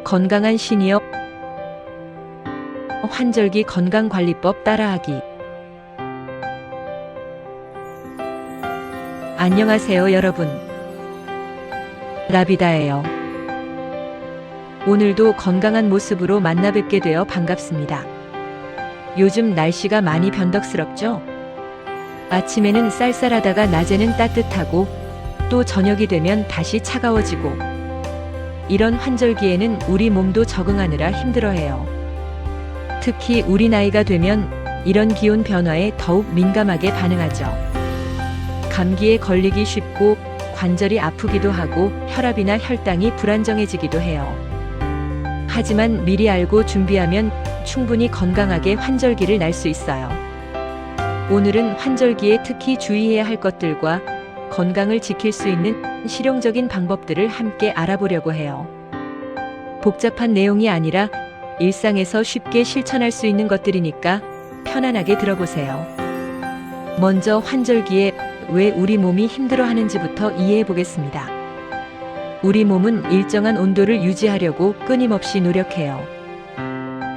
건강한 시니어 환절기 건강관리법 따라하기. 안녕하세요 여러분. 라비다예요. 오늘도 건강한 모습으로 만나 뵙게 되어 반갑습니다. 요즘 날씨가 많이 변덕스럽죠? 아침에는 쌀쌀하다가 낮에는 따뜻하고 또 저녁이 되면 다시 차가워지고, 이런 환절기에는 우리 몸도 적응하느라 힘들어해요. 특히 우리 나이가 되면 이런 기온 변화에 더욱 민감하게 반응하죠. 감기에 걸리기 쉽고 관절이 아프기도 하고 혈압이나 혈당이 불안정해지기도 해요. 하지만 미리 알고 준비하면 충분히 건강하게 환절기를 날 수 있어요. 오늘은 환절기에 특히 주의해야 할 것들과 건강을 지킬 수 있는 실용적인 방법들을 함께 알아보려고 해요. 복잡한 내용이 아니라 일상에서 쉽게 실천할 수 있는 것들이니까 편안하게 들어보세요. 먼저 환절기에 왜 우리 몸이 힘들어하는지부터 이해해 보겠습니다. 우리 몸은 일정한 온도를 유지하려고 끊임없이 노력해요.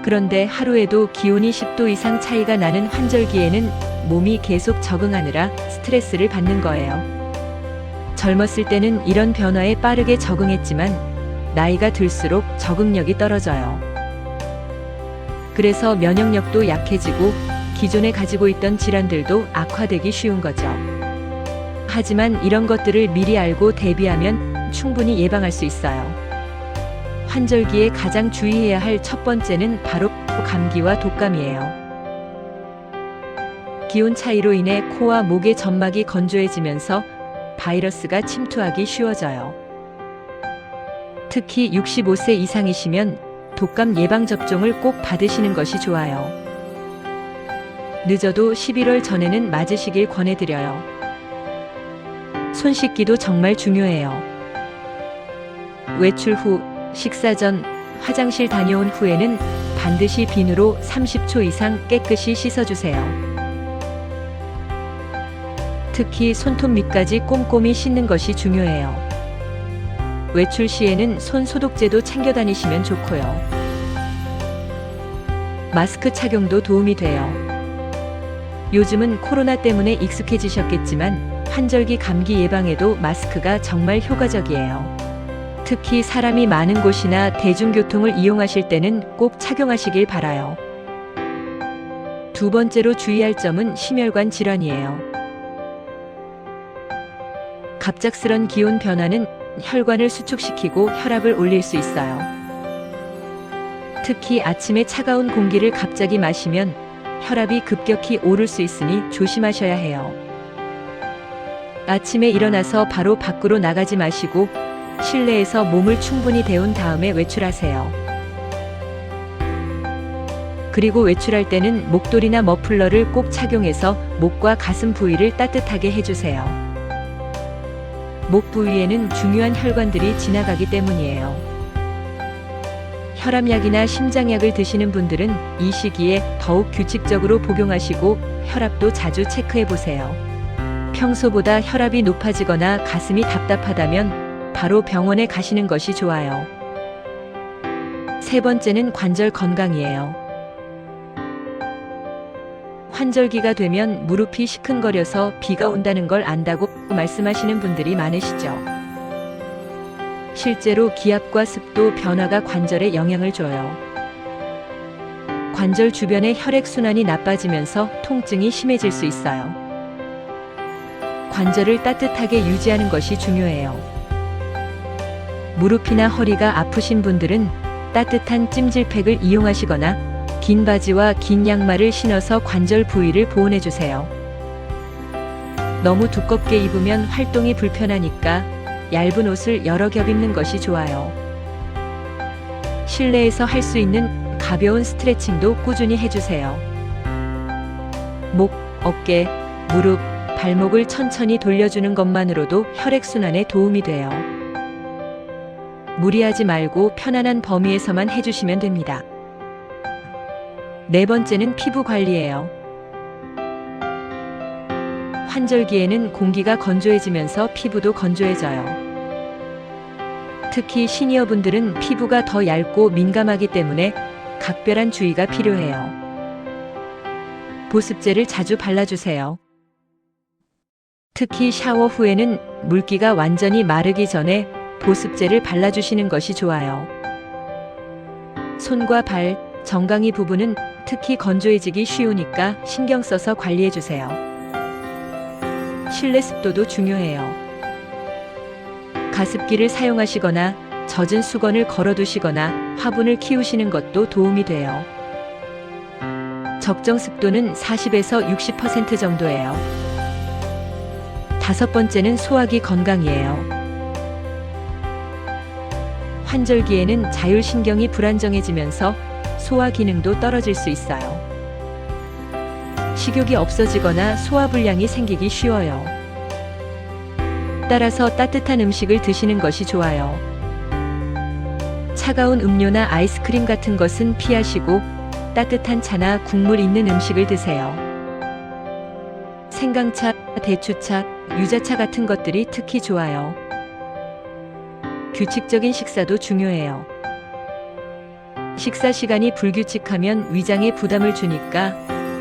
그런데 하루에도 기온이 10도 이상 차이가 나는 환절기에는 몸이 계속 적응하느라 스트레스를 받는 거예요. 젊었을 때는 이런 변화에 빠르게 적응했지만 나이가 들수록 적응력이 떨어져요. 그래서 면역력도 약해지고 기존에 가지고 있던 질환들도 악화되기 쉬운 거죠. 하지만 이런 것들을 미리 알고 대비하면 충분히 예방할 수 있어요. 환절기에 가장 주의해야 할 첫 번째는 바로 감기와 독감이에요. 기온 차이로 인해 코와 목의 점막이 건조해지면서 바이러스가 침투하기 쉬워져요. 특히 65세 이상이시면 독감 예방접종을 꼭 받으시는 것이 좋아요. 늦어도 11월 전에는 맞으시길 권해드려요. 손 씻기도 정말 중요해요. 외출 후, 식사 전, 화장실 다녀온 후에는 반드시 비누로 30초 이상 깨끗이 씻어주세요. 특히 손톱 밑까지 꼼꼼히 씻는 것이 중요해요. 외출 시에는 손 소독제도 챙겨 다니시면 좋고요. 마스크 착용도 도움이 돼요. 요즘은 코로나 때문에 익숙해지셨겠지만 환절기 감기 예방에도 마스크가 정말 효과적이에요. 특히 사람이 많은 곳이나 대중교통을 이용하실 때는 꼭 착용하시길 바라요. 두 번째로 주의할 점은 심혈관 질환이에요. 갑작스런 기온 변화는 혈관을 수축시키고 혈압을 올릴 수 있어요. 특히 아침에 차가운 공기를 갑자기 마시면 혈압이 급격히 오를 수 있으니 조심하셔야 해요. 아침에 일어나서 바로 밖으로 나가지 마시고 실내에서 몸을 충분히 데운 다음에 외출하세요. 그리고 외출할 때는 목도리나 머플러를 꼭 착용해서 목과 가슴 부위를 따뜻하게 해주세요. 목 부위에는 중요한 혈관들이 지나가기 때문이에요. 혈압약이나 심장약을 드시는 분들은 이 시기에 더욱 규칙적으로 복용하시고 혈압도 자주 체크해 보세요. 평소보다 혈압이 높아지거나 가슴이 답답하다면 바로 병원에 가시는 것이 좋아요. 세 번째는 관절 건강이에요. 환절기가 되면 무릎이 시큰거려서 비가 온다는 걸 안다고 말씀하시는 분들이 많으시죠. 실제로 기압과 습도 변화가 관절에 영향을 줘요. 관절 주변의 혈액순환이 나빠지면서 통증이 심해질 수 있어요. 관절을 따뜻하게 유지하는 것이 중요해요. 무릎이나 허리가 아프신 분들은 따뜻한 찜질팩을 이용하시거나 긴 바지와 긴 양말을 신어서 관절 부위를 보온해주세요. 너무 두껍게 입으면 활동이 불편하니까 얇은 옷을 여러 겹 입는 것이 좋아요. 실내에서 할 수 있는 가벼운 스트레칭도 꾸준히 해주세요. 목, 어깨, 무릎, 발목을 천천히 돌려주는 것만으로도 혈액순환에 도움이 돼요. 무리하지 말고 편안한 범위에서만 해주시면 됩니다. 네 번째는 피부 관리예요. 환절기에는 공기가 건조해지면서 피부도 건조해져요. 특히 시니어분들은 피부가 더 얇고 민감하기 때문에 각별한 주의가 필요해요. 보습제를 자주 발라주세요. 특히 샤워 후에는 물기가 완전히 마르기 전에 보습제를 발라주시는 것이 좋아요. 손과 발, 정강이 부분은 특히 건조해지기 쉬우니까 신경 써서 관리해주세요. 실내 습도도 중요해요. 가습기를 사용하시거나 젖은 수건을 걸어두시거나 화분을 키우시는 것도 도움이 돼요. 적정 습도는 40에서 60% 정도예요. 5번째는 소화기 건강이에요. 환절기에는 자율신경이 불안정해지면서 소화 기능도 떨어질 수 있어요. 식욕이 없어지거나 소화불량이 생기기 쉬워요. 따라서 따뜻한 음식을 드시는 것이 좋아요. 차가운 음료나 아이스크림 같은 것은 피하시고 따뜻한 차나 국물 있는 음식을 드세요. 생강차, 대추차, 유자차 같은 것들이 특히 좋아요. 규칙적인 식사도 중요해요. 식사 시간이 불규칙하면 위장에 부담을 주니까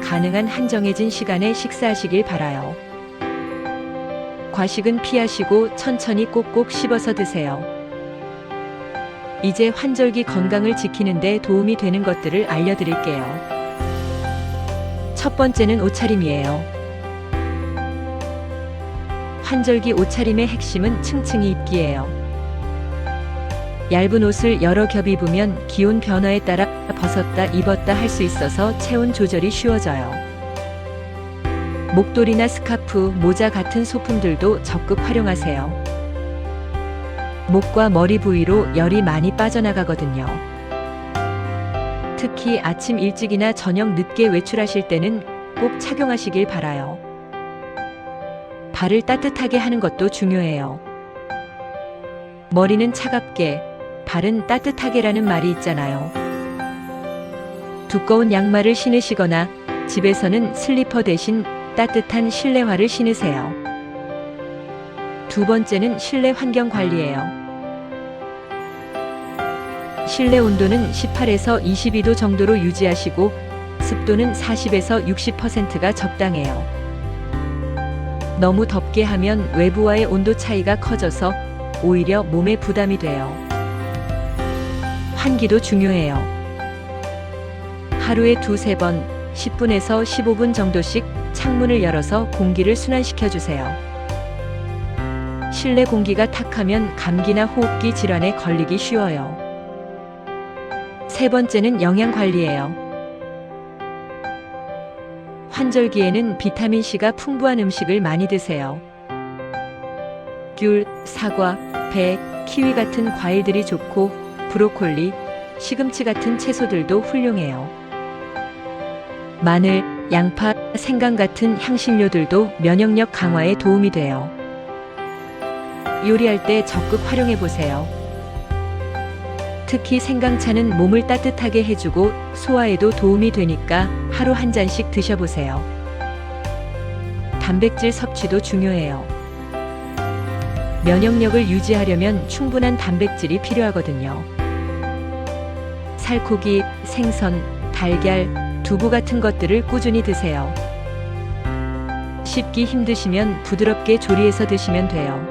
가능한 한 정해진 시간에 식사하시길 바라요. 과식은 피하시고 천천히 꼭꼭 씹어서 드세요. 이제 환절기 건강을 지키는 데 도움이 되는 것들을 알려드릴게요. 첫 번째는 옷차림이에요. 환절기 옷차림의 핵심은 층층이 입기예요. 얇은 옷을 여러 겹 입으면 기온 변화에 따라 벗었다 입었다 할 수 있어서 체온 조절이 쉬워져요. 목도리나 스카프, 모자 같은 소품들도 적극 활용하세요. 목과 머리 부위로 열이 많이 빠져나가거든요. 특히 아침 일찍이나 저녁 늦게 외출하실 때는 꼭 착용하시길 바라요. 발을 따뜻하게 하는 것도 중요해요. 머리는 차갑게, 발은 따뜻하게라는 말이 있잖아요. 두꺼운 양말을 신으시거나 집에서는 슬리퍼 대신 따뜻한 실내화를 신으세요. 두 번째는 실내 환경 관리예요. 실내 온도는 18에서 22도 정도로 유지하시고 습도는 40에서 60%가 적당해요. 너무 덥게 하면 외부와의 온도 차이가 커져서 오히려 몸에 부담이 돼요. 환기도 중요해요. 하루에 2-3번 10분에서 15분 정도씩 창문을 열어서 공기를 순환시켜주세요. 실내 공기가 탁하면 감기나 호흡기 질환에 걸리기 쉬워요. 세 번째는 영양 관리예요. 환절기에는 비타민C가 풍부한 음식을 많이 드세요. 귤, 사과, 배, 키위 같은 과일들이 좋고 브로콜리, 시금치 같은 채소들도 훌륭해요. 마늘, 양파, 생강 같은 향신료들도 면역력 강화에 도움이 돼요. 요리할 때 적극 활용해 보세요. 특히 생강차는 몸을 따뜻하게 해주고 소화에도 도움이 되니까 하루 한 잔씩 드셔보세요. 단백질 섭취도 중요해요. 면역력을 유지하려면 충분한 단백질이 필요하거든요. 살코기, 생선, 달걀, 두부 같은 것들을 꾸준히 드세요. 씹기 힘드시면 부드럽게 조리해서 드시면 돼요.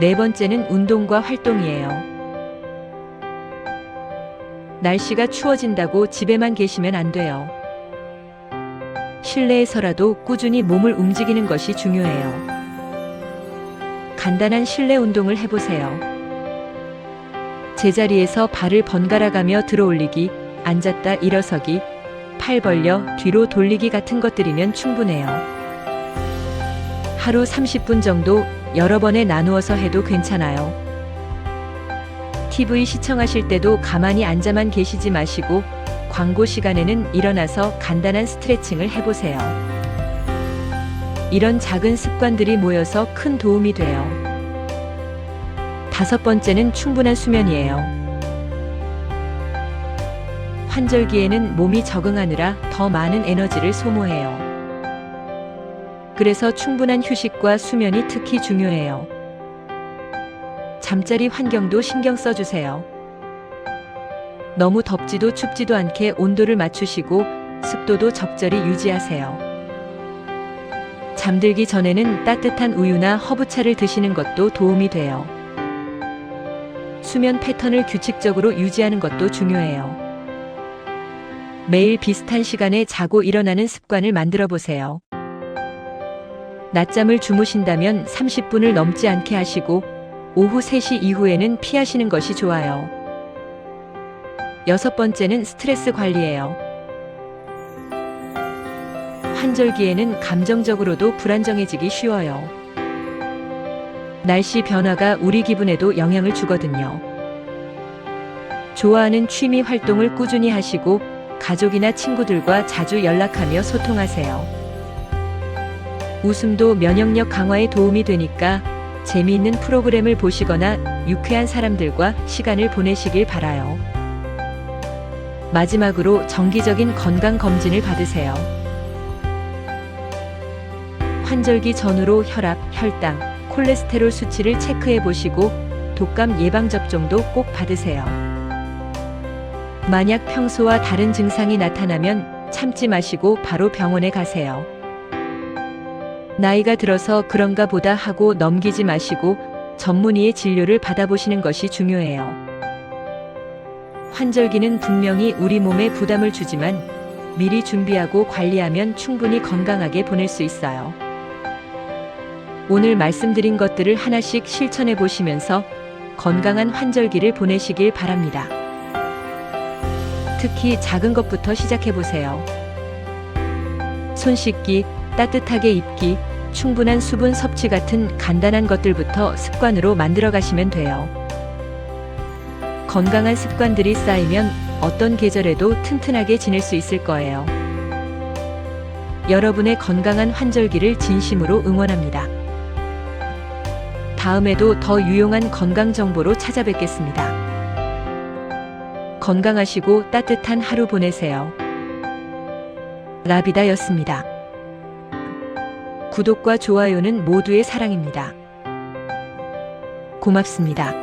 네 번째는 운동과 활동이에요. 날씨가 추워진다고 집에만 계시면 안 돼요. 실내에서라도 꾸준히 몸을 움직이는 것이 중요해요. 간단한 실내 운동을 해보세요. 제자리에서 발을 번갈아가며 들어올리기, 앉았다 일어서기, 팔 벌려 뒤로 돌리기 같은 것들이면 충분해요. 하루 30분 정도 여러 번에 나누어서 해도 괜찮아요. TV 시청하실 때도 가만히 앉아만 계시지 마시고 광고 시간에는 일어나서 간단한 스트레칭을 해보세요. 이런 작은 습관들이 모여서 큰 도움이 돼요. 5번째는 충분한 수면이에요. 환절기에는 몸이 적응하느라 더 많은 에너지를 소모해요. 그래서 충분한 휴식과 수면이 특히 중요해요. 잠자리 환경도 신경 써주세요. 너무 덥지도 춥지도 않게 온도를 맞추시고 습도도 적절히 유지하세요. 잠들기 전에는 따뜻한 우유나 허브차를 드시는 것도 도움이 돼요. 수면 패턴을 규칙적으로 유지하는 것도 중요해요. 매일 비슷한 시간에 자고 일어나는 습관을 만들어 보세요. 낮잠을 주무신다면 30분을 넘지 않게 하시고 오후 3시 이후에는 피하시는 것이 좋아요. 6번째는 스트레스 관리예요. 환절기에는 감정적으로도 불안정해지기 쉬워요. 날씨 변화가 우리 기분에도 영향을 주거든요. 좋아하는 취미 활동을 꾸준히 하시고 가족이나 친구들과 자주 연락하며 소통하세요. 웃음도 면역력 강화에 도움이 되니까 재미있는 프로그램을 보시거나 유쾌한 사람들과 시간을 보내시길 바라요. 마지막으로 정기적인 건강 검진을 받으세요. 환절기 전후로 혈압, 혈당, 콜레스테롤 수치를 체크해 보시고 독감 예방 접종도 꼭 받으세요. 만약 평소와 다른 증상이 나타나면 참지 마시고 바로 병원에 가세요. 나이가 들어서 그런가 보다 하고 넘기지 마시고 전문의의 진료를 받아보시는 것이 중요해요. 환절기는 분명히 우리 몸에 부담을 주지만 미리 준비하고 관리하면 충분히 건강하게 보낼 수 있어요. 오늘 말씀드린 것들을 하나씩 실천해 보시면서 건강한 환절기를 보내시길 바랍니다. 특히 작은 것부터 시작해 보세요. 손 씻기, 따뜻하게 입기, 충분한 수분 섭취 같은 간단한 것들부터 습관으로 만들어 가시면 돼요. 건강한 습관들이 쌓이면 어떤 계절에도 튼튼하게 지낼 수 있을 거예요. 여러분의 건강한 환절기를 진심으로 응원합니다. 다음에도 더 유용한 건강 정보로 찾아뵙겠습니다. 건강하시고 따뜻한 하루 보내세요. 라비다였습니다. 구독과 좋아요는 모두의 사랑입니다. 고맙습니다.